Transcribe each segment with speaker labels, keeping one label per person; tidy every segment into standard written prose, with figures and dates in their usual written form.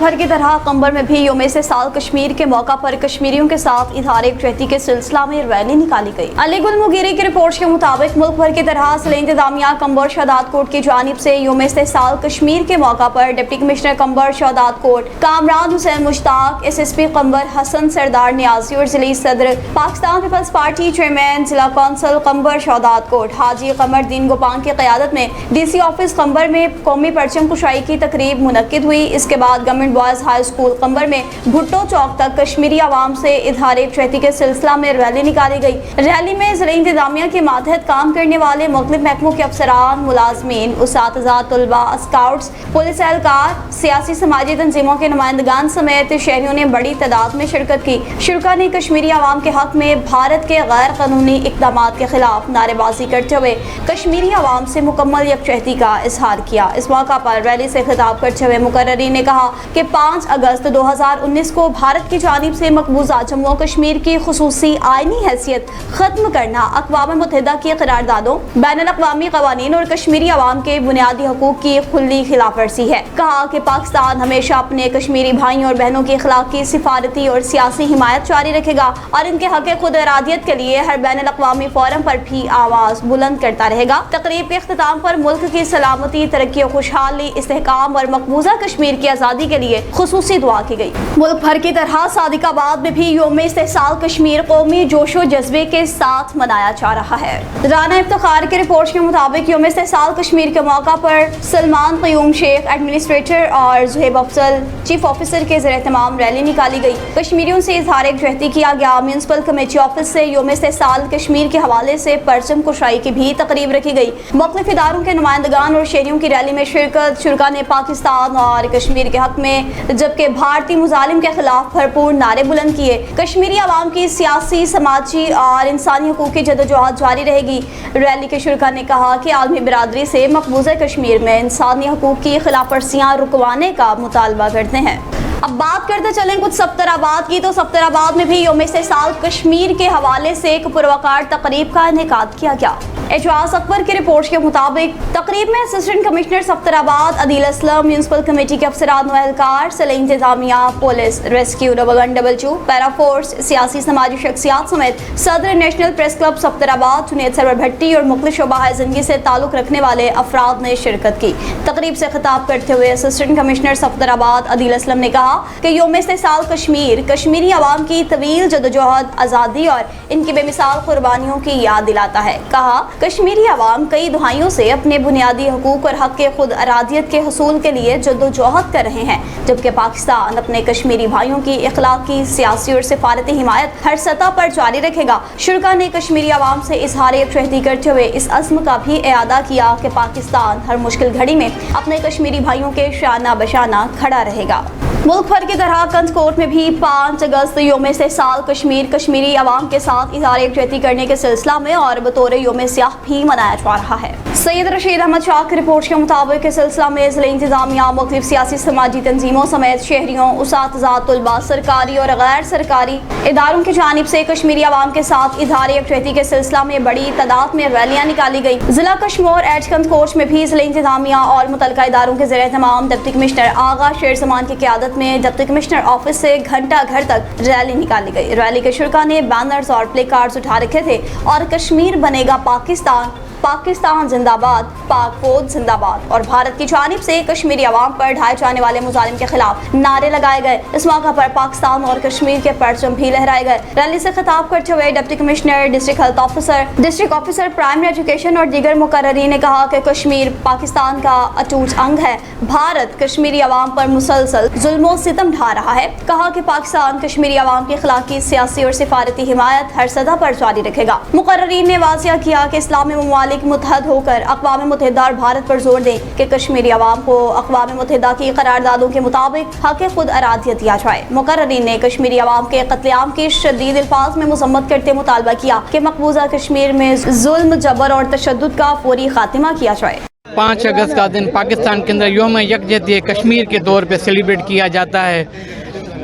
Speaker 1: भर की तरह कंबर में भी यौम से साल कश्मीर के मौका पर कश्मीरियों के साथ इजहार यकजहती के सिलसिला में रैली निकाली गई। अली गुल मुगीरी की रिपोर्ट के मुताबिक मुल्क भर की तरह जिला इंतजामिया कंबर शहदाद कोट की जानिब से यौम से साल कश्मीर के मौका पर डिप्टी कमिश्नर कंबर शहदाद कोट कामरान हुसैन मुश्ताक, SSP कंबर हसन सरदार नियाजी और जिले सदर पाकिस्तान पीपल्स पार्टी चेयरमैन जिला कौंसल कंबर शहदाद कोट हाजी कमर दीन गोपान की क़यादत में DC ऑफिस कंबर में कौमी परचम कुशाई की तकरीब मुनक्किद हुई। इसके बाद गवर्नमेंट बॉयज़ हाई स्कूल कंबर में भुट्टो चौक तक कश्मीरी आवाम से इजहार यकजहती के सिलसिला में रैली निकाली गई। रैली में ज़िला इंतजामिया के मातहत काम करने वाले मुख्तलिफ महकमों के अफसरान, मुलाजमीन, उस्ताज़ा, तलबा, स्काउट्स, पुलिस एहलकार, सियासी समाजी तंजीमों के नुमाइंदगान समेत शहरियों ने बड़ी तादाद में शिरकत की। शुरका ने कश्मीरी आवाम के हक में भारत के गैर कानूनी इक़दामात के खिलाफ नारेबाजी करते हुए कश्मीरी आवाम से मुकम्मल यकजहती का इजहार किया। इस मौका पर रैली से खिताब करते हुए मुकर्ररीन ने कहा कि 5 अगस्त 2019 को भारत की जानिब से मकबूजा जम्मू कश्मीर की खुसूसी आईनी हैसियत खत्म करना अक़वाम मुत्तहिदा की करारदादों, बैनुल-अक़वामी क़वानीन और कश्मीरी आवाम के बुनियादी हकूक़ की खुली खिलाफ वर्जी है। कहा कि पाकिस्तान हमेशा अपने कश्मीरी भाइयों और बहनों की अखलाकी, सिफारती और सियासी हिमायत जारी रखेगा और इनके हक़ खुद इरादियत के लिए हर बैनुल-अक़वामी फोरम पर भी आवाज़ बुलंद करता रहेगा। तकरीब के इख्तिताम पर मुल्क की सलामती, तरक्की, खुशहाली, इस्तेहकाम और मकबूजा कश्मीर की आज़ादी के लिए खुसूसी दुआ की गई। मुल्क भर की तरह सादिकाबाद में भी यौम इस्तेहसाल कश्मीर कौमी जोशो जज्बे के साथ मनाया जा रहा है। राना इफ्तिखार की रिपोर्ट के मुताबिक यौम इस्तेहसाल कश्मीर के मौका पर सलमान क़यूम शेख, एडमिनिस्ट्रेटर और ज़ुहैब अफजल, चीफ ऑफिसर के ज़ेर-ए-तमाम रैली निकाली गई। कश्मीरियों से इजहार यकजहती किया गया। म्यूनसिपल कमेटी ऑफिस से यौम इस्तेहसाल कश्मीर के हवाले से परचम कुशाई की भी तकरीब रखी गई। मुख्तलिफ इदारों के नुमाइंदगान और शहरियों की रैली में शिरकत। शुरका ने पाकिस्तान और कश्मीर के हक में जबकि भारतीय मुजालिम के खिलाफ भरपूर नारे बुलंद किए। कश्मीरी आवाम की सियासी, समाजी और इंसानी हकूक़ की जदोजहद जारी रहेगी। रैली के शुरका ने कहा कि आलमी बिरादरी से मकबूजा कश्मीर में इंसानी हकूक़ की खिलाफ वर्जियाँ रुकवाने का मुतालबा करते हैं। अब बात करते चलें कुछ सफ्तराबाद की, तो सफ्तराबाद में भी यौम इस्तेहसाल कश्मीर के हवाले से एक पुरवकार तकरीब का इनेकाद किया गया। एजाज अकबर की रिपोर्ट के मुताबिक तकरीब में assistant commissioner Safdarabad Adeel Aslam, municipal committee के अफसरान व एहलकार, जिला इंतजामिया, पुलिस, रेस्क्यू 112, पैरा फोर्स, सियासी समाजी शख्सियात समेत सदर national press club Safdarabad, Junaid Sarwar Bhatti और मुख्तलिफ शोबा ज़िंदगी से ताल्लुक़ रखने वाले अफराद ने शिरकत की। तकरीब से खिताब करते हुए असिस्टेंट कमिश्नर सफ्तराबाद अदील असलम ने कहा कि यौम इस्तेहसाल कश्मीर कश्मीरी आवाम की तवील जदोजहद, आज़ादी और इनकी बेमिसाल कुर्बानियों की याद दिलाता है। कहा कश्मीरी आवाम कई दहाइयों से अपने बुनियादी हकूक़ और हक़ खुद अरादियत के हसूल के लिए जद्दोजहद कर रहे हैं, जबकि पाकिस्तान अपने कश्मीरी भाइयों की इखलाकी, सियासी और सिफारती हिमायत हर सतह पर जारी रखेगा। शुरका ने कश्मीरी आवाम से इजहार यकजहती करते हुए इस अज़्म का भी एआदा किया कि पाकिस्तान हर मुश्किल घड़ी में अपने कश्मीरी भाइयों के शाना बशाना खड़ा रहेगा। मुल्क भर की तरह कंदकोट में भी 5 अगस्त यौम इस्तेहसाल कश्मीर कश्मीरी आवाम के साथ इजहार यकजहती करने के सिलसिला में और बतौर यौम सियाह भी मनाया जा रहा है। सैयद रशीद अहमद शाह की रिपोर्ट के मुताबिक इस सिलसिला में जिला इंतजामिया, मुख्तलिफ सियासी समाजी तंजीमों समेत शहरियों, उस्ताज़ा, तलबा, सरकारी और गैर सरकारी इदारों की जानिब से कश्मीरी आवाम के साथ इजहार यकजहती के सिलसिला में बड़ी तादाद में रैलियाँ निकाली गई। जिला कश्मीर एट कंदकोट में भी जिला इंतजामिया और मुतल्लिका इदारों के ज़ेर-ए-तमाम डिप्टी कमिश्नर आगा शेर जमान की क़यादत में डिप्टी कमिश्नर ऑफिस से घंटा घर तक रैली निकाली गई। रैली के शुरका ने बैनर्स और प्ले कार्ड्स उठा रखे थे और कश्मीर बनेगा पाकिस्तान, पाकिस्तान जिंदाबाद, पाक फौज जिंदाबाद और भारत की जानिब से कश्मीरी आवाम पर ढाए जाने वाले मुजालिम के खिलाफ नारे लगाए गए। इस मौका पर पाकिस्तान और कश्मीर के परचम भी लहराए गए। रैली से खिताब करते हुए deputy commissioner, district health officer, district officer primary education और दीगर मुकर्ररीन ने कहा कि कश्मीर पाकिस्तान का अटूट अंग है। भारत कश्मीरी आवाम पर मुसलसल जुल्म सितम ढा रहा है। कहा कि पाकिस्तान कश्मीरी आवाम की इखलाकी, सियासी और सिफारती हिमायत हर सतह पर जारी रखेगा। मुकर्ररीन ने वाज़िया किया कि इस्लामी ममालिक मुत्तहद होकर अक़वाम मुत्तहिदा और भारत पर जोर दें कि कश्मीरी आवाम को अक़वाम मुत्तहिदा की करारदादों के मुताबिक हक़ खुद अरादियत दिया जाए। मुकर्ररीन ने कश्मीरी आवाम के कत्लेआम की शदीद अल्फाज में मुज़म्मत करते मुतालबा किया कि मकबूजा कश्मीर में जुल्म, जबर और तशद्दुद का फौरी खात्मा किया जाए।
Speaker 2: 5 अगस्त का दिन पाकिस्तान के अंदर यौम यकजहती कश्मीर के तौर पर सेलिब्रेट किया जाता है।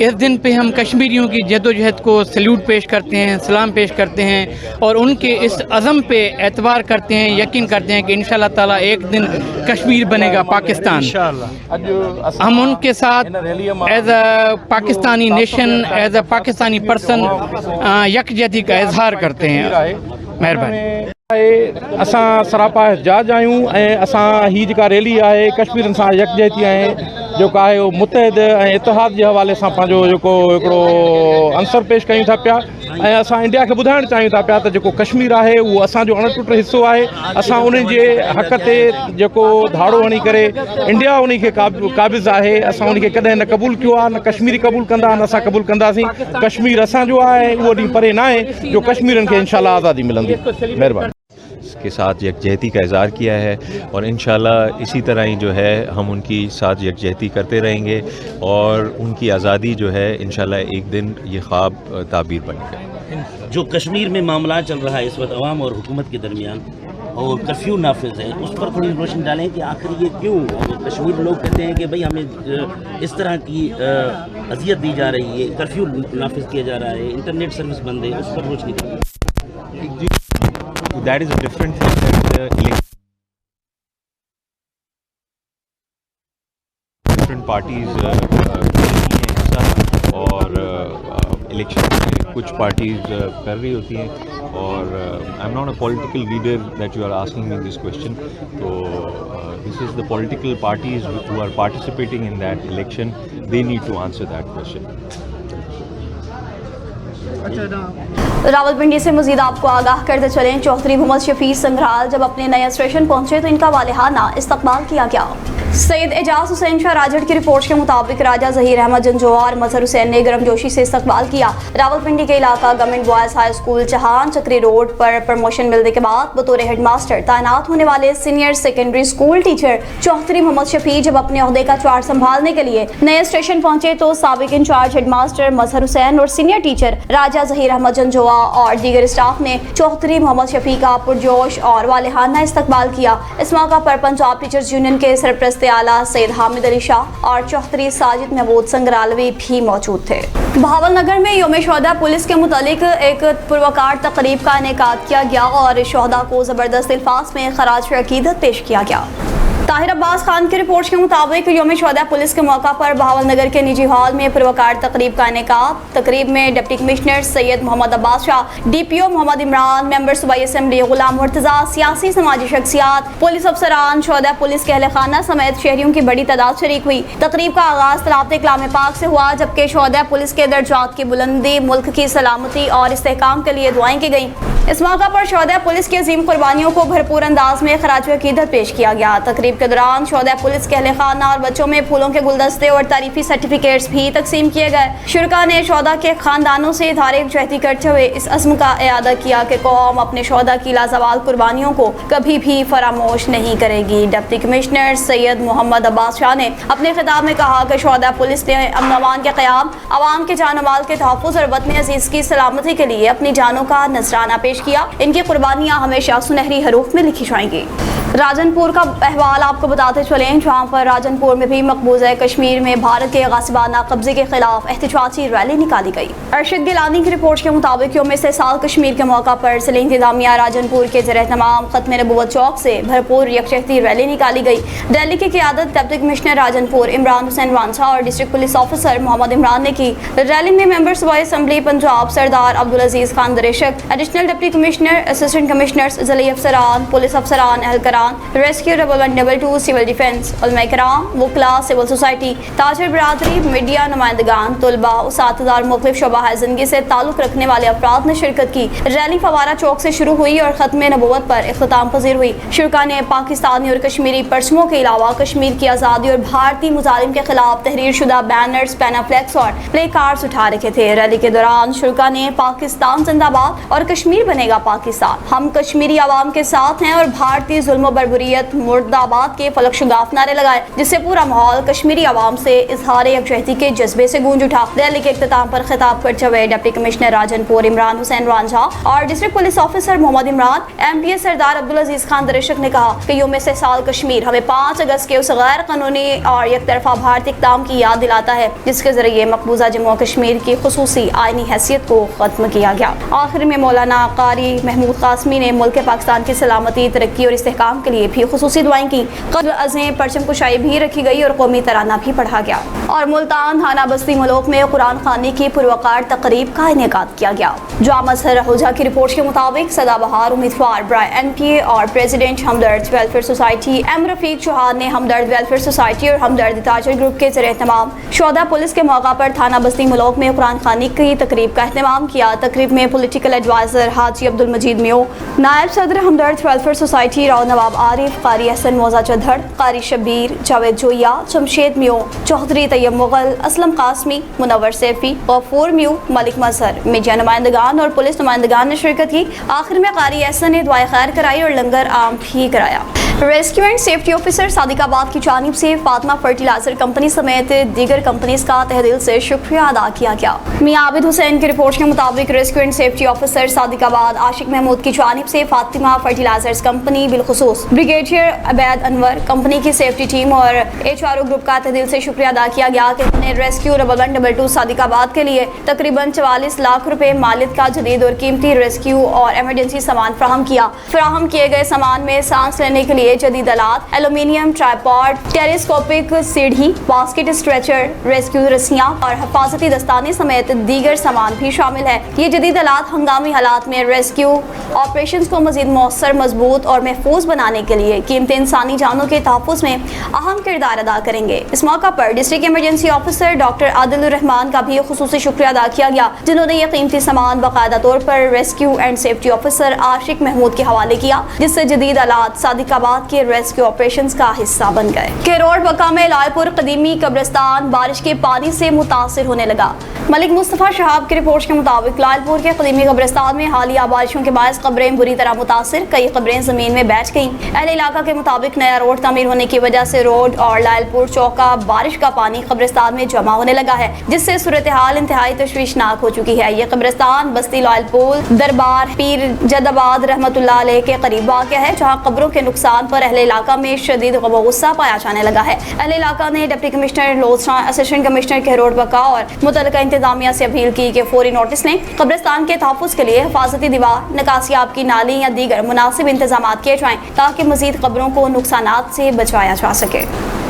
Speaker 2: اس دن پہ ہم کشمیریوں کی جدوجہد کو سلیوٹ پیش کرتے ہیں، سلام پیش کرتے ہیں اور ان کے اس عزم پہ اعتبار کرتے ہیں، یقین کرتے ہیں کہ انشاءاللہ تعالیٰ ایک دن کشمیر بنے گا پاکستان۔ ہم ان کے ساتھ as a Pakistani nation, as a Pakistani person یکجہتی کا اظہار کرتے ہیں۔ مہربانی۔
Speaker 3: اساں سراپا احتجاج آیوں اساں ہی جکا ریلی ہے کشمیرن سان یکجہتی ہے جو ہے وہ متحد اتحاد کے حوالے سے عنصر پیش کیوں تھا پیا اساں انڈیا کے بدھائن چاہیوں تھا پیا تو کشمیر ہے وہ असो अणटुट हिस्सो है। असां उन जे हक़ ते धाड़ो हणी करे इंडिया उन खे क़ाबिज़ है। असां उन खे कॾहिं न क़बूल कियो आहे, न कश्मीरी क़बूल कंदा, न असां क़बूल कंदासीं। कश्मीर असांजो आहे, उहो ॾींहुं परे न आहे जो कश्मीरनि खे इंशाअल्लाह आज़ादी मिलंदी। महिरबानी।
Speaker 4: के साथ यकजहती का इज़हार किया है और इंशाअल्लाह इसी तरह ही जो है हम उनकी साथ यकजहती करते रहेंगे और उनकी आज़ादी जो है इंशाअल्लाह एक दिन ये ख्वाब ताबीर बनेगा।
Speaker 5: जो कश्मीर में मामला चल रहा है इस वक्त अवाम और हुकूमत के दरमियान और कर्फ्यू नाफिज है, उस पर थोड़ी रोशनी डालें कि आखिर ये क्यों कश्मीर लोग कहते हैं कि भाई हमें इस तरह की अजियत दी जा रही है, कर्फ्यू नाफिज किया जा रहा है, इंटरनेट सर्विस बंद है, उस पर रोशनी डालें।
Speaker 4: That is a different thing that different parties اور الیکشن میں کچھ پارٹیز کر رہی ہوتی ہیں اور I am not a political leader that you are asking me this question, تو this is the political parties who are participating in that election, they need to answer that question.
Speaker 1: Rawalpindi سے مزید آپ کو آگاہ کرتے چلیں، چوہدری محمد شفیع سنگھرال جب اپنے نئے اسٹیشن پہنچے تو ان کا والہانہ استقبال کیا گیا۔ سید اعجاز حسین شاہ راجڑ کی رپورٹ کے مطابق راجہ ظہیر احمد جنجوعہ اور مظہر حسین نے گرم جوشی سے استقبال کیا۔ راولپنڈی کے علاقہ government boys high school Chahan Chakri road پر پروموشن ملنے کے بعد بطور ہیڈ ماسٹر تعینات ہونے والے senior secondary school teacher Chaudhry Muhammad Shafi جب اپنے عہدے کا چارج سنبھالنے کے لیے نئے اسٹیشن پہنچے تو سابق انچارج ہیڈ ماسٹر مظہر حسین اور سینئر ٹیچر راجہ ظہیر احمد جنجوعہ اور دیگر اسٹاف نے چوہدری محمد شفیع کا پرجوش اور والہانہ استقبال کیا۔ اس موقع پر پنجاب ٹیچرز یونین کے سرپرست اعلیٰ سید حامد علی شاہ اور چوہدری ساجد محمود سنگرالوی بھی موجود تھے۔ بہاول نگر میں یوم شہداء پولیس کے متعلق ایک پروقار تقریب کا انعقاد کیا گیا اور شہداء کو زبردست الفاظ میں خراج عقیدت پیش کیا گیا۔ طاہر عباس خان کی رپورٹ کے مطابق یوم شہداء پولیس کے موقع پر بہاول نگر کے نجی ہال میں پروقار تقریب کا انعقاد۔ تقریب میں ڈپٹی کمشنر سید محمد عباس شاہ، ڈی پی او محمد عمران، ممبر صوبائی اسمبلی غلام مرتضیٰ، سیاسی سماجی شخصیات، پولیس افسران، شہداء پولیس کے اہل خانہ سمیت شہریوں کی بڑی تعداد شریک ہوئی۔ تقریب کا آغاز تلاوت کلام پاک سے ہوا، جبکہ شہداء پولیس کے درجات کی بلندی، ملک کی سلامتی اور استحکام کے لیے دعائیں کی گئیں۔ اس موقع پر شہداء پولیس کی عظیم قربانیوں کو بھرپور انداز میں خراج عقیدت پیش کیا گیا۔ تقریب کے دوران شہداء پولیس کے اہل خانہ اور بچوں میں پھولوں کے گلدستے اور تعریفی سرٹیفکیٹس بھی تقسیم کیے گئے۔ شرکاء نے شہداء کے خاندانوں سے اظہار یکجہتی کرتے ہوئے اس عزم کا اعادہ کیا کہ قوم اپنے شہداء کی لازوال قربانیوں کو کبھی بھی فراموش نہیں کرے گی۔ ڈپٹی کمشنر سید محمد عباس شاہ نے اپنے خطاب میں کہا کہ شہداء پولیس نے امن و امان کے قیام، عوام کے جان و مال کے تحفظ اور وطن عزیز کی سلامتی کے لیے اپنی جانوں کا نذرانہ پیش کیا۔ ان کی قربانیاں ہمیشہ سنہری حروف میں لکھی جائیں گی۔ راجن پور کا احوال آپ کو بتاتے چلیں، جہاں پر راجن پور میں بھی مقبوضہ کشمیر میں بھارت کے غاصبانہ قبضے کے خلاف احتجاجی ریلی نکالی گئی۔ ارشد گیلانی کی رپورٹ کے مطابق یوم استحصال کشمیر کے موقع پر ضلع انتظامیہ راجن پور کے زیر اہتمام ختم نبوت چوک سے بھرپور یکجہتی ریلی نکالی گئی۔ ریلی کی قیادت ڈپٹی کمشنر راجن پور عمران حسین وانچھا اور district police officer Muhammad Imran نے کی۔ ریلی میں ممبر صوبائی assembly Punjab Sardar Abdul Aziz Khan Dreshak, additional deputy commissioner, assistant commissioners, ضلعی افسران، پولیس افسران، اہلکاران، ریسکیو 112 سول ڈیفنس، علماء کرام، وکلاء، سول سوسائٹی، تاجر برادری، میڈیا نمائندگان، طلباء، اساتذہ اور مختلف شعبہ زندگی سے تعلق رکھنے والے افراد نے شرکت کی۔ ریلی فوارہ چوک سے شروع ہوئی اور ختم نبوت پر اختتام پذیر ہوئی۔ شرکاء نے پاکستانی اور کشمیری پرچموں کے علاوہ کشمیر کی آزادی اور بھارتی مظالم کے خلاف تحریر شدہ بینرز، پینافلیکس اور پلے کارڈز اٹھا رکھے تھے۔ ریلی کے دوران شرکاء نے پاکستان زندہ باد اور کشمیر بنے گا پاکستان، ہم کشمیری عوام کے ساتھ ہیں اور بھارتی ظلم و व बरबरीत मुर्दाबाद के फलक शगाफ नारे लगाए, जिससे पूरा माहौल कश्मीरी आवाम से इजहार यकजहती के जज्बे से गूंज उठा। रैली के इख्तिताम पर खिताब करते हुए डिप्टी कमिश्नर राजनपुर इमरान हुसैन रांझा और district police officer Muhammad Imran, MPA Sardar Abdul Aziz Khan Dreshak ने कहा कि यौम इस्तेसाल कश्मीर हमें 5 अगस्त के उस गैर कानूनी और एक तरफा भारतीय इक़दाम की याद दिलाता है जिसके जरिए मकबूजा जम्मू कश्मीर की खुसूसी आईनी हैसियत को खत्म किया गया। आखिर में मौलाना कारी महमूद कासमी ने मुल्क पाकिस्तान की सलामती, तरक्की और इस्तेहकाम के लिए भी खुसूसी दुआएं की। कब्र अज़ें परचम कुशाई भी रखी गई और कौमी तराना भी पढ़ा गया। और मुल्तान थाना बस्ती मलोक में कुरान खानी की पुरवकार तकरीब का इनेकाद किया गया। जामा सरहुजा की रिपोर्ट के मुताबिक सदाबहार उम्मीदवार ब्राय NPA और president Hamdard welfare society M Rafiq Chauhan ने हमदर्द वेलफेयर सोसाइटी और हमदर्द ताजर ग्रुप के ज़रिए तमाम शोधा पुलिस के मौका पर थाना बस्ती मलोक में कुरान खानी की तकरीब का अहतमाम किया। तकरीब में पॉलिटिकल एडवाइजर हाजी अब्दुल मजीद मियो, नायब सदर हमदर्द वेलफेयर सोसाइटी राव नवाब आरिफ, कारी हसन मौजा चौधर, कारी शबीर, जावेद जोया, जमशेद मियो, चौधरी तैयब मुगल, असलम कासमी, मुनव्वर सैफी, गफूर मियो, मलिक मजहर, मीडिया नुमाइंदगान और पुलिस नुमाइंदगान ने शिरकत की। आखिर में कारी हसन ने दुआए खैर कराई और लंगर आम भी कराया। Rescue and safety officer Sadiqabad की जानिब से फातिमा फर्टिलाइजर कंपनी समेत दीगर कंपनीज का तहे दिल से शुक्रिया अदा किया गया। मियां आबिद हुसैन की रिपोर्ट के मुताबिक rescue and safety officer Sadiqabad Ashiq Mahmood की जानिब से फातिमा फर्टिलाइजर्स कंपनी बिलखुसूस ब्रिगेडियर अबैद अनवर, कंपनी की सेफ्टी टीम और HRO ग्रुप का तहे दिल से शुक्रिया अदा किया गया कि उन्होंने रेस्क्यू 112 सादिकाबाद के लिए तकरीबन 44 लाख रुपए मालियत का जदीद और कीमती रेस्क्यू और एमरजेंसी सामान फराहम किया। फराहम किए गए सामान में सांस लेने के लिए जदीद आलात, एल्यूमिनियम ट्राइपॉड, टेलीस्कोपिक सीढ़ी, बास्केट स्ट्रेचर, रेस्क्यू रस्सियां और हिफाजती दस्ताने समेत दीगर सामान भी शामिल है। ये जदीद आलात हंगामी हालात में रेस्क्यू ऑपरेशंस को मजीद मौसर, मजबूत और महफूज बनाने के लिए कीमती इंसानी जानों के तहफ़्फ़ुज़ में अहम किरदार अदा करेंगे। इस मौका पर district emergency officer doctor Adil Rahman का भी खुसूसी शुक्रिया अदा किया गया, जिन्होंने ये कीमती सामान बाकायदा तौर पर रेस्क्यू एंड सेफ्टी ऑफिसर आशिक महमूद के हवाले किया, जिससे जदीद आलात सादिकाबाद के रेस्क्यू ऑपरेशंस का हिस्सा बन गए। केरोड़ बका में लालपुर कदीमी कब्रिस्तान बारिश के पानी से मुतासिर होने लगा। मलिक मुस्तफ़ा शहाब की रिपोर्ट के मुताबिक लालपुर के कदीमी कब्रिस्तान में हालिया बारिशों के बायस कब्रें बुरी तरह मुतासिर, कई कब्रें जमीन में बैठ गईं। अहले इलाका के मुताबिक नया रोड तामीर होने की वजह से रोड और लालपुर चौका बारिश का पानी कब्रिस्तान में जमा होने लगा है, जिससे सूरत हाल इंतहाई तशवीशनाक हो चुकी है। यह कब्रिस्तान बस्ती लालपुर दरबार पीर जदाबाद रहमतुल्लाह अलैह के करीब वाक़या है, जहाँ कब्रों के नुकसान पर अहले इलाका में शदीद ग़म गुस्सा पाया जाने लगा है। अहले इलाका ने deputy commissioner Lodhran, assistant commissioner Karor बका और मुतल्लिका इंतजामिया से अपील की कि फौरी नोटिस लें, कब्रिस्तान के तहफ़्फ़ुज़ के लिए हिफाजती दीवार, निकासियाब की नाली या दीगर मुनासिब इंतजाम किए जाएँ ताकि मज़ीद कब्रों को नुकसानात से बचाया जा सके।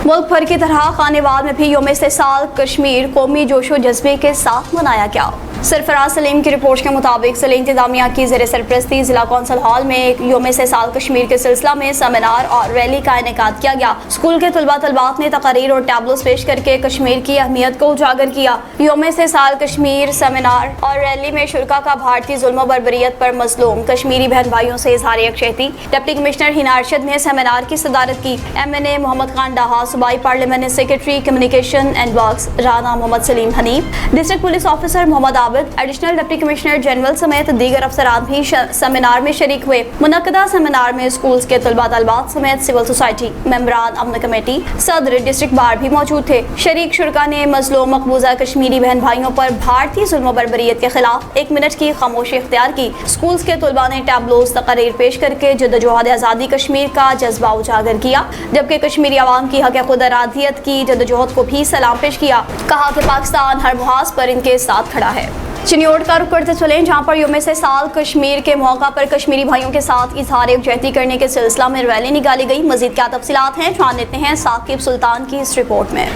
Speaker 1: मुल्क भर की तरह खानेवाल में भी यौम इस्तेसाल कश्मीर कौमी जोशो जज्बे के साथ मनाया गया। सरफराज सलीम की रिपोर्ट के मुताबिक ज़िला इंतजामिया की ज़ेर सरपरस्ती ज़िला कौंसल हॉल में एक यौम इस्तेसाल कश्मीर के सिलसिला में सेमिनार और रैली का इनेकाद किया गया। स्कूल के तलबा तलबात ने तकारीर और टैबलोस पेश करके कश्मीर की अहमियत को उजागर किया। यौम इस्तेसाल कश्मीर सेमिनार और रैली में शुरका का भारतीय जुल्म बर्बरियत पर मज़लूम कश्मीरी बहन भाइयों से इज़हार यकजहती। डिप्टी कमिश्नर हिना अरशद ने सेमिनार की सदारत की। MNA मोहम्मद खान डाहा, सूबाई parliament secretary communication and works Rana Muhammad Salim Hanif, district police officer Muhammad Abid, additional deputy commissioner general समेत दीगर अफसरान भी सेमिनार में शरीक हुए। मुनक्कदा सेमिनार में स्कूल्स के तलबा तलबात समेत सिविल सोसाइटी, मेंबरान अमन कमेटी, सदर डिस्ट्रिक्ट बार भी मौजूद थे। शरीक शुरका ने मजलूम मकबूजा कश्मीरी बहन भाइयों पर भारतीय जुल्म बर्बरियत के खिलाफ 1 मिनट की खामोशी इख्तियार की। स्कूल्स के तलबा ने टैबलोस तकरीर पेश करके जद्दोजहद आज़ादी कश्मीर का जज्बा उजागर किया, जबकि कश्मीरी आवाम की हक़ खुद इरादियत की जद्दोजहद को भी सलाम पेश किया। कहा कि पाकिस्तान हर मुहाज पर इनके साथ खड़ा है। चिन्योट का रुख करते चलें, जहाँ पर यौम इस्तेसाल कश्मीर के मौका पर कश्मीरी भाइयों के साथ इजहार यकजहती करने के सिलसिला में रैली निकाली गई। मजीद क्या तफसीलात हैं जान लेते हैं साकिब सुल्तान की इस रिपोर्ट में।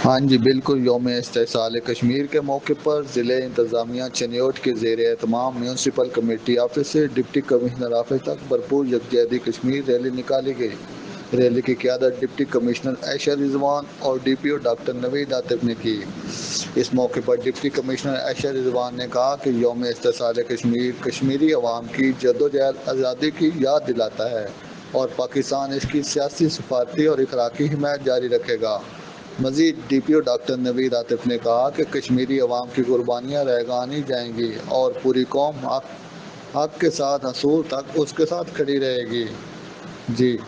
Speaker 6: हाँ जी बिल्कुल, यौम इस्तेसाल कश्मीर के मौके पर ज़िले इंतज़ामिया चिन्योट के ज़ेर एहतमाम म्यूनसिपल कमेटी ऑफिस से डिप्टी कमिश्नर ऑफिस तक भरपूर यकजहती कश्मीर रैली निकाली गई। रैली की क़यादत डिप्टी कमिश्नर आयशा रिजवान और DPO डॉक्टर नवीद आतिफ ने की। इस मौके पर डिप्टी कमिश्नर आयशा रिजवान ने कहा कि यौम इस्तेसाल कश्मीर कश्मीरी अवाम की जद्दोजहद आज़ादी की याद दिलाता है और पाकिस्तान इसकी सियासी, सफारती और इखलाकी हिमायत जारी रखेगा। मज़ीद DPO डॉक्टर नवीद आतिफ ने कहा कि कश्मीरी अवाम की कुर्बानियाँ रहेगा नहीं जाएंगी और पूरी कौम हक़ के साथ असूल तक उसके साथ खड़ी रहेगी। जी।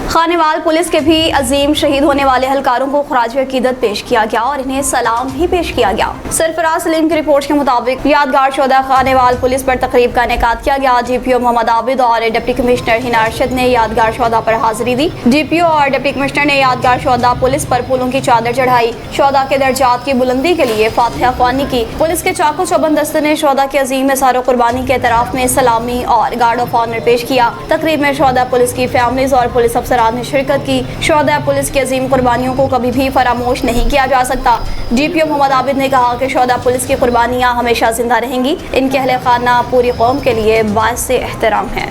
Speaker 1: खानेवाल पुलिस के भी अजीम शहीद होने वाले एहलकारों को खराज अकीदत पेश किया गया और इन्हें सलाम भी पेश किया गया। सरफराज सलीम की रिपोर्ट के मुताबिक यादगार शोधा खानेवाल पुलिस पर तकरीब का इनेकाद किया गया। DPO मोहम्मद आबिद और डिप्टी कमिश्नर हिना अरशद ने यादगार शोधा पर हाजिरी दी। DPO और डिप्टी कमिश्नर ने यादगार शोधा पुलिस पर फूलों की चादर चढ़ाई। शोधा के दर्जात की बुलंदी के लिए फातिहा ख्वानी की। पुलिस के चाको चौबंद दस्ते ने शोधा के अजीम इसारो कुर्बानी के एतराफ में सलामी और गार्ड ऑफ ऑनर पेश किया। तकरीब में शोधा पुलिस की फैमिलीज और पुलिस अफसरान ने शिरकत की। शोधा पुलिस की अजीम कुर्बानियों को कभी भी फरामोश नहीं किया जा सकता। DPO मोहम्मद आबिद ने कहा कि शोधा पुलिस की कुर्बानियां हमेशा जिंदा रहेंगी। इनके अहले खाना पूरी कौम के लिए बाइस एहतराम है।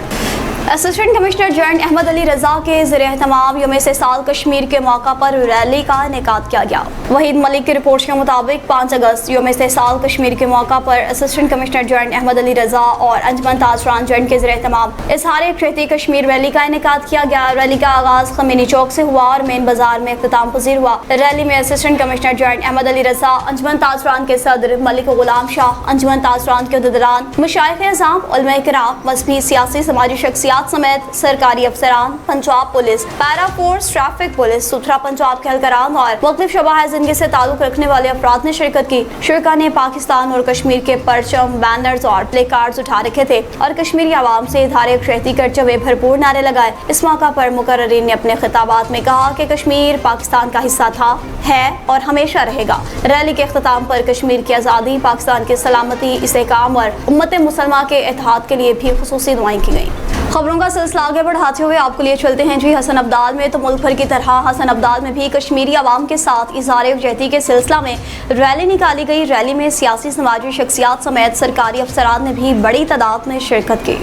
Speaker 1: Assistant commissioner joint Ahmad Ali Raza के ज़ेर-ए-एहतमाम यौम साल कश्मीर के मौका पर रैली का इनेकाद किया गया। वहीद मलिक की रिपोर्ट के मुताबिक 5 अगस्त यौम साल कश्मीर के मौका पर assistant commissioner joint Ahmad Ali Raza और अंजमन ताजरान जॉइंट के ज़ेर-ए-एहतमाम इज़हार यकजहती कश्मीर रैली का इनेकाद किया गया। रैली का आगाज़ खमीनी चौक से हुआ और मेन बाजार में इख्तिताम पजीर हुआ। रैली में assistant commissioner joint Ahmad Ali Raza, अंजमन ताजरान के सदर मलिक गुलाम शाह, अंजमन ताजरान के उहदेदारान, मशाइख-ए-अज़ाम, उलमा-ए-किराम, मज़हबी, सियासी, समाजी शख्सियात समेत सरकारी अफसरान, Punjab police, para force, traffic police, Suthra Punjab के एहलकारान और मुख्तलिफ शोबा जिंदगी से ताल्लुक रखने वाले अफराद ने शिरकत की। शुरका ने पाकिस्तान और कश्मीर के परचम, बैनर्स और प्ले कार्ड्स उठा रखे थे और कश्मीरी आवाम से इज़हार यकजहती करते हुए भरपूर नारे लगाए। इस मौका पर मुकर्ररीन ने अपने खिताबात में कहा कि कश्मीर पाकिस्तान का हिस्सा था, है और हमेशा रहेगा। रैली के अख्ताम पर कश्मीर की आज़ादी, पाकिस्तान की सलामती, इस्तेहकाम और उम्मत मुसलमान के इत्तेहाद के लिए भी खुसूसी दुआएं की गई। खबरों का सिलसिला आगे बढ़ाते हुए आपको लिए चलते हैं जी हसन अब्दाल में। तो मुल्क भर की तरह हसन अब्दाल में भी कश्मीरी आवाम के साथ इज़हार यकजहती के सिलसिला में रैली निकाली गई। रैली में सियासी समाजी शख्सियात समेत सरकारी अफसरान ने भी बड़ी तादाद में शिरकत की।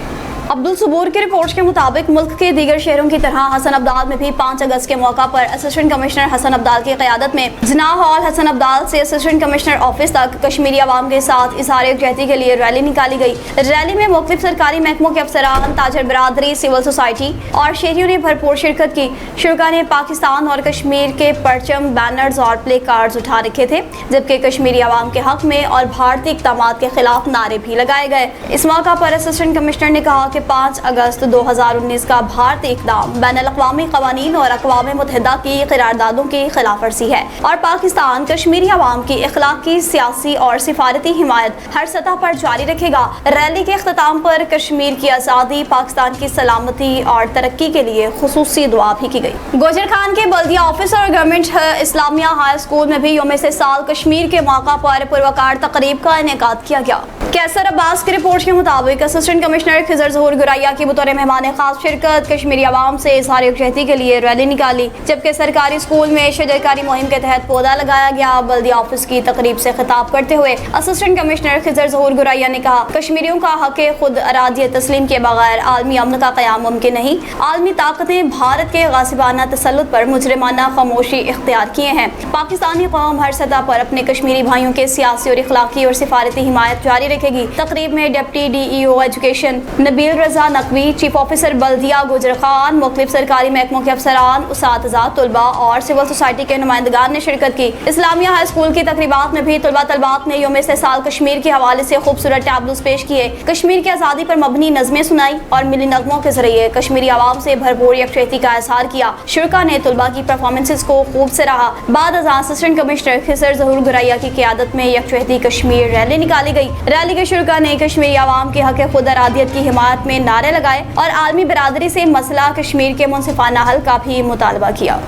Speaker 1: अब्दुल सबूर की रिपोर्ट के मुताबिक मुल्क के दीगर शहरों की तरह हसन अब्दाल में भी 5 अगस्त के मौका पर असिस्टेंट कमिश्नर हसन अब्दाल की क़यादत में जिना हॉल हसन अब्दाल से असिस्टेंट कमिश्नर ऑफिस तक कश्मीरी आवाम के साथ इज़हार यकजहती के लिए रैली निकाली गई। रैली में मुख्तलिफ सरकारी महकमों के अफसरान, ताजर बरादरी, सिविल सोसाइटी और शहरियों ने भरपूर शिरकत की। शुरका ने पाकिस्तान और कश्मीर के परचम, बैनर्स और प्ले कार्ड्स उठा रखे थे, जबकि कश्मीरी आवाम के हक में और भारतीय इक़दाम के खिलाफ नारे भी लगाए गए। इस मौका पर असिस्टेंट कमिश्नर ने कहा कि 5 अगस्त 2019 का भारतीय इक़दाम बैनुल-अक़वामी क़वानीन और अक़वाम मुत्तहिदा की क़रारदादों की खिलाफ वर्जी है और पाकिस्तान कश्मीरी आवाम की इख़लाक़ी, सियासी और सिफारती हिमायत हर सतह पर जारी रखेगा। रैली के अख्ताम पर कश्मीर की आज़ादी, पाकिस्तान की सलामती और तरक्की के लिए खुसूसी दुआ भी की गई। गोजर खान के बल्दिया ऑफिस और गवर्नमेंट इस्लामिया हाई स्कूल में भी यौम साल कश्मीर के मौका पर पुरवकार तकरीब का इनेकाद किया गया। कैसर अब्बास की रिपोर्ट के मुताबिक असिस्टेंट कमिश्नर खिजर ज़हूर गुरैया की बतौर मेहमान खास शिरकत कश्मीरी आवाम से इज़हार यकजहती के लिए रैली निकाली, जबकि सरकारी स्कूल में शजरकारी मुहिम के तहत पौधा लगाया गया। बल्दिया ऑफिस की तकरीब से खिताब करते हुए असिस्टेंट कमिश्नर खिजर ज़हूर गुरैया ने कहा, कश्मीरियों का हक खुद अरादियत तस्लीम के बगैर आलमी अमन का क़याम मुमकिन नहीं। आलमी ताकतें भारत के गासिबाना तसल्लुत पर मुजरिमाना खामोशी इख्तियार किए हैं। पाकिस्तानी कौम हर सतह पर अपने कश्मीरी भाइयों के सियासी और इखलाकी और सिफारती हिमायत जारी रखेगी। तकरीब में डिप्टी DEO एजुकेशन नबील रजा नकवी, चीफ ऑफिसर बल्दिया गुजर खान, मुख्तलिफ सरकारी महकमों के अफसरान, उस्ताद, तलबा और सिविल सोसाइटी के नुमाइंदगान ने शिरकत की। इस्लामिया हाई स्कूल की तकरीबात में भी तलबात ने यौम साल कश्मीर के हवाले से खूबसूरत टैबलोस पेश किए, कश्मीर की आज़ादी पर मबनी नज़में सुनाई और मिली नगमों के जरिए कश्मीरी आवाम से भरपूर यकजहती का इज़हार किया। शुरका ने तलबा की परफॉर्मेंसेस को खूब सराहा। बाद अज़ां असिस्टेंट कमिश्नर खिजर ज़हूर गुरैया की क़यादत में यकजहती कश्मीर रैली निकाली गई। रैली के शुरका ने कश्मीरी आवाम के हक खुद अरादियत की हिमायत में नारे लगाए और आलमी बरादरी से मसला कश्मीर के मुनसिफाना हल का भी मुतालबा किया।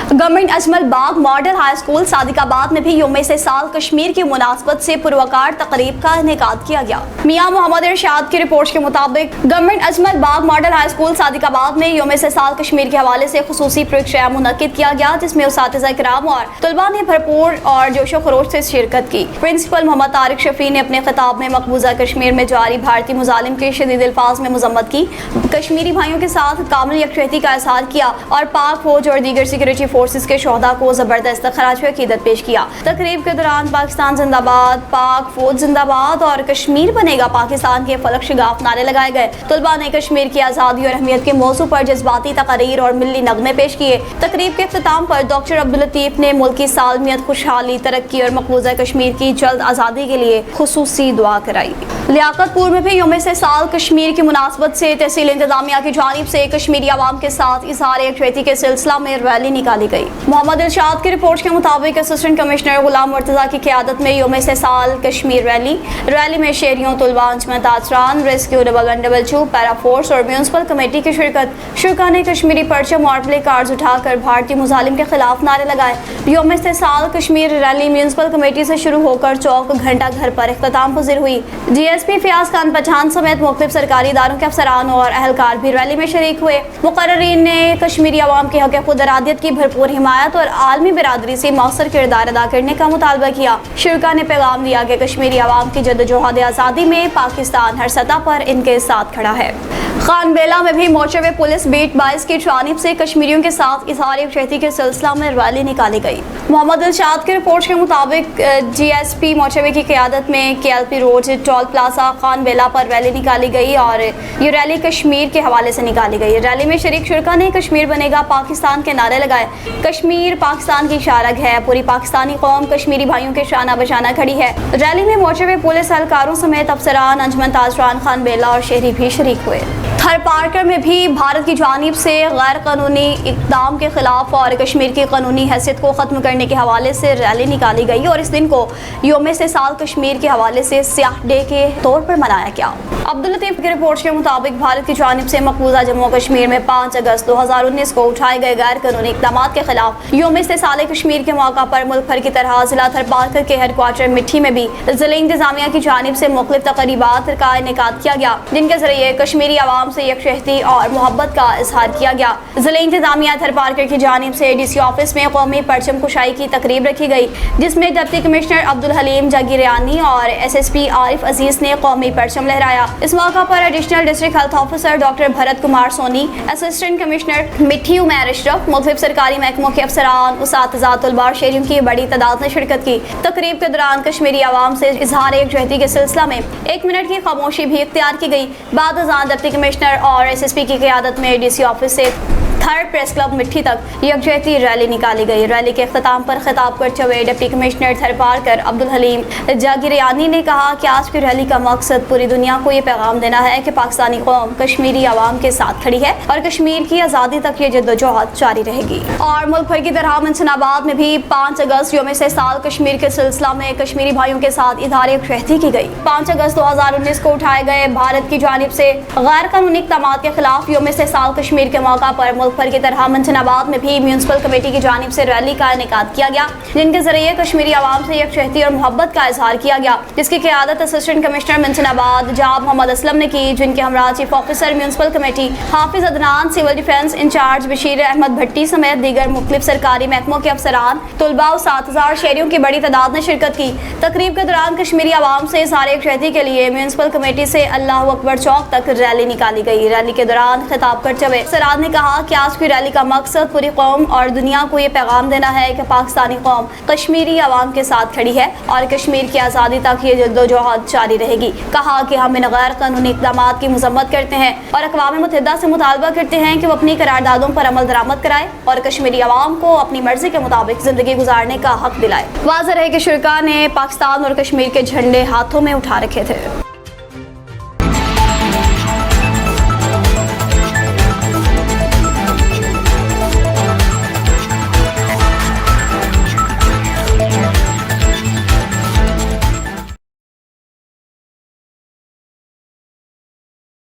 Speaker 1: गवर्नमेंट अजमल बाग मॉडल हाई स्कूल सादिकाबाद में भी यौम साल कश्मीर की मुनासबत से पुरवकार तकरीब का इनेकाद किया गया। मियां मोहम्मद इरशाद की रिपोर्ट के मुताबिक गवर्नमेंट अजमल बाग मॉडल हाई स्कूल सादिकाबाद में यौम साल कश्मीर के हवाले से खुसूसी प्रोग्राम मुनक्किद किया गया, जिसमें उस्तातिज़ा किराम और तलबा ने भरपूर और जोशो खरोश से शिरकत की। प्रिंसिपल मोहम्मद तारिक शफी ने अपने खिताब में मकबूजा कश्मीर में जारी भारतीय मुजालिम के शदीद अल्फाज में मजम्मत की, कश्मीरी भाइयों के साथ कामिल यकजहती का इज़हार किया और पाक फौज और दीगर सिक्योरिटी फोर्सेस के शोहदा को जबरदस्त खराज अकीदत पेश किया। तकरीब के दौरान पाकिस्तान जिंदाबाद, पाक फौज जिंदाबाद और कश्मीर बनेगा पाकिस्तान के फलक शिगाफ नारे लगाए गए। तलबा ने कश्मीर की आज़ादी और अहमियत के मौजू पर जज्बाती तकरीर और मिली नगमे पेश किए। तकरीब के इख्तिताम पर डॉक्टर अब्दुल लतीफ ने मुल्क की सालमियत, खुशहाली, तरक्की और मकबूजा कश्मीर की जल्द आज़ादी के लिए खुसूसी दुआ कराई। लियाकतपुर में भी यौम से साल कश्मीर की मुनासबत से तहसील इंतजामिया की जानिब से कश्मीरी आवाम के साथ इजहार यकजहती के सिलसिला में रैली निकाली गई। मोहम्मद इरशाद की रिपोर्ट के मुताबिक असिस्टेंट कमिश्नर गुलाम मुर्तज़ा की क़यादत में यौम से साल कश्मीर रैली में शहरियों, तलबा, अंजमन ताजरान, रेस्क्यू 112 पैरा फोर्स और म्यूनसिपल कमेटी की शिरकत। शुरा ने कश्मीरी परचम और प्ले कार्ड्स उठाकर भारतीय मुजालिम के खिलाफ नारे लगाए। यौम से साल कश्मीर रैली म्यूनसिपल कमेटी से शुरू होकर चौक घंटा घर पर इख्तिताम पजीर हुई। DSP फयाज खान पठान समेत मुख्तलिफ सरकारी इदारों के अफसरान और अहलकार भी रैली में शरीक हुए। मुकर्ररीन ने कश्मीरी अवाम के हक़ खुद इरादियत की भरपूर हिमायत और आलमी बिरादरी से मौसर किरदार अदा करने का मुतालबा किया। शुरा ने पैगाम दिया कि कश्मीरी अवाम की जद्दोजहद आज़ादी में पाकिस्तान हर सतह पर इनके साथ खड़ा है। खानबेला में भी मोर्चे पुलिस बीट 22 की जानिब से कश्मीरियों के साथ इजहार यकजहती के सिलसिला में रैली निकाली गई। मोहम्मद इरशाद की रिपोर्ट के मुताबिक GSP मोर्चे की क़यादत में KLP रोड टोल प्लाजा खानबेला पर रैली निकाली गई और ये रैली कश्मीर के हवाले से निकाली गई। रैली में शरीक शुरा ने कश्मीर बनेगा पाकिस्तान के नारे लगाए। कश्मीर पाकिस्तान की शारग है, पूरी पाकिस्तानी कौम कश्मीरी भाइयों के शाना बशाना खड़ी है। रैली में मोर्चे में पुलिस एहलकारों समेत अफसरान, अंजमन ताजरान, खानबेला और शहरी भी शरीक हुए। थर पार्कर में भी भारत की जानिब से गैर कानूनी इक़दाम के खिलाफ और कश्मीर की कानूनी हैसियत को ख़त्म करने के हवाले से रैली निकाली गई और इस दिन को यौम से साल कश्मीर के हवाले से स्याह डे के तौर पर मनाया गया। अब्दुल लतीफ़ की रिपोर्ट के मुताबिक भारत की जानिब से मकबूजा जम्मू कश्मीर में 5 अगस्त 2019 को उठाए गए गैर कानूनी इक़दाम के खिलाफ यौम से साल कश्मीर के मौका पर मुल्क भर की तरह ज़िला थर पार्कर के हेडक्वार्टर मिट्टी में भी ज़िला इंतजामिया की जानिब से मुख्तलिफ तक़रीबात का इनेकाद किया गया, जिनके ज़रिए कश्मीरी आवाम से यकजहती और मोहब्बत का इजहार किया गया। ज़िला इंतजामिया थर पार्कर की जानिब से DC ऑफिस में कौमी परचम कुशाई की तकरीब रखी गई, जिसमें डिप्टी कमिश्नर अब्दुल हलीम जागीरियानी और SSP आरिफ अजीज ने कौमी परचम लहराया। इस मौका पर additional district health officer doctor Bharat Kumar Soni, assistant commissioner Mithi Umair Ashraf, मुख्तलिफ सरकारी महकमों के अफसरान, उसातिज़ा, तलबा और शहरियों की बड़ी तादाद ने शिरकत की। तकरीब के दौरान कश्मीरी आवाम से इजहार यकजहती के सिलसिला में 1 मिनट की खामोशी भी इख्तियार की गई। बाद अज़ान डिप्टी कमिश्नर और SSP की क़यादत में DC ऑफिस से थर्ड प्रेस क्लब मिट्टी तक यकजहती रैली निकाली गई। रैली के अख्ताम पर खिताब करते हुए डिप्टी कमिश्नर थर पार्कर अब्दुल हलीम जागीरियानी ने कहा कि आज की रैली का मकसद पूरी दुनिया को ये पैगाम देना है कि पाकिस्तानी कौम कश्मीरी आवाम के साथ खड़ी है और कश्मीर की आज़ादी तक ये जद्दोजहद जारी रहेगी। और मुल्क भर की तरह मंसनाबाद में भी 5 अगस्त यौम से साल कश्मीर के सिलसिला में कश्मीरी भाइयों के साथ इजहार यकजहती की गई। 5 अगस्त 2019 को उठाए गए भारत की जानिब से गैर कानूनी इक़दाम के खिलाफ यौम से साल कश्मीर के मौका पर मुल्क भर की तरह मंसनाबाद में भी म्यूनसिपल कमेटी की जानिब से रैली का इनेकाद किया गया, जिनके जरिए कश्मीरी आवाम से यकजहती और मोहब्बत का इजहार किया गया, जिसकी क़यादत असिस्टेंट कमिश्नर मंसनाबाद जाब मोहम्मद असलम ने की, जिनके हमरा chief officer municipal committee Hafiz Adnan, civil defence incharge Bashir Ahmad Bhatti समेत दीगर मुख्तलिफ सरकारी महकमों के अफसरान, तलबा और 7000 शहरियों की बड़ी तादाद ने शिरकत की। तकरीब के दौरान कश्मीरी आवाम से इजहार यकजहती के लिए म्यूनसिपल कमेटी से अल्लाह अकबर चौक तक रैली निकाली गई। रैली के दौरान खिताब करते हुए सराद ने कहा कि आज की रैली का मकसद पूरी कौम और दुनिया को ये पैगाम देना है कि पाकिस्तानी कौम कश्मीरी आवाम के साथ खड़ी है और कश्मीर की आज़ादी तक ये जद्दोजहद जारी रहेगी। कहा कि हम इन गैर कानूनी इक़दाम की मजम्मत करते हैं और अक़वाम मुत्तहिदा से मुतालबा करते हैं कि वो अपनी करारदादों पर अमल दरामद कराए और कश्मीरी आवाम को अपनी मर्जी के मुताबिक जिंदगी गुजारने का हक दिलाए। वाज़ेह है कि शुरा ने पाकिस्तान और कश्मीर के झंडे हाथों में उठा रखे थे।